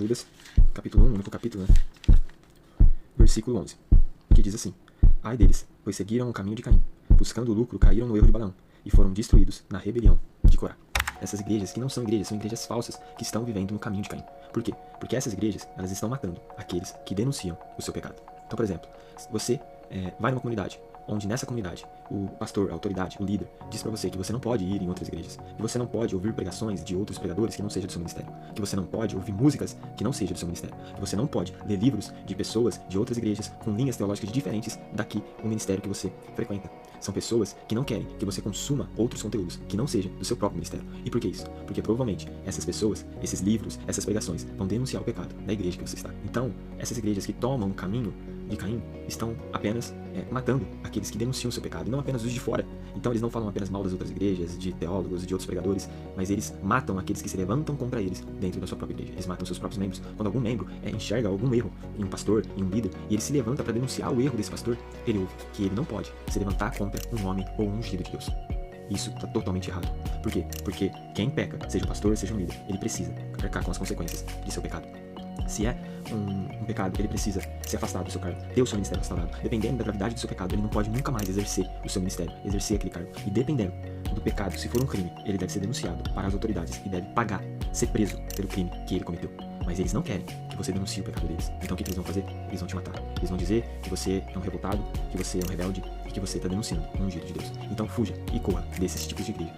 Judas, capítulo 1, único capítulo, né? Versículo 11, que diz assim: Ai deles, pois seguiram o caminho de Caim, buscando o lucro, caíram no erro de Balaão, e foram destruídos na rebelião de Corá. Essas igrejas, que não são igrejas falsas, que estão vivendo no caminho de Caim. Por quê? Porque essas igrejas, elas estão matando aqueles que denunciam o seu pecado. Então, por exemplo, você vai numa comunidade, onde nessa comunidade o pastor, a autoridade, o líder, diz pra você que você não pode ir em outras igrejas, que você não pode ouvir pregações de outros pregadores que não seja do seu ministério, que você não pode ouvir músicas que não seja do seu ministério, que você não pode ler livros de pessoas de outras igrejas com linhas teológicas diferentes daqui o ministério que você frequenta. São pessoas que não querem que você consuma outros conteúdos que não sejam do seu próprio ministério. E por que isso? Porque provavelmente essas pessoas, esses livros, essas pregações vão denunciar o pecado da igreja que você está. Então, essas igrejas que tomam o caminho de Caim estão apenas matando aqueles que denunciam o seu pecado, e não apenas os de fora. Então eles não falam apenas mal das outras igrejas, de teólogos, de outros pregadores, mas eles matam aqueles que se levantam contra eles dentro da sua própria igreja. Eles matam seus próprios membros. Quando algum membro enxerga algum erro em um pastor, em um líder, e ele se levanta para denunciar o erro desse pastor, ele ouve que ele não pode se levantar contra um homem ou um ungido de Deus. Isso está totalmente errado. Por quê? Porque quem peca, seja o pastor, seja um líder, ele precisa arcar com as consequências de seu pecado. Se é um pecado, ele precisa se afastar do seu cargo, ter o seu ministério restaurado. Dependendo da gravidade do seu pecado, ele não pode nunca mais exercer o seu ministério, exercer aquele cargo. E dependendo do pecado, se for um crime, ele deve ser denunciado para as autoridades e deve pagar, ser preso pelo crime que ele cometeu. Mas eles não querem que você denuncie o pecado deles. Então o que eles vão fazer? Eles vão te matar. Eles vão dizer que você é um revoltado, que você é um rebelde e que você está denunciando um ungido de Deus. Então fuja e corra desses tipos de igreja.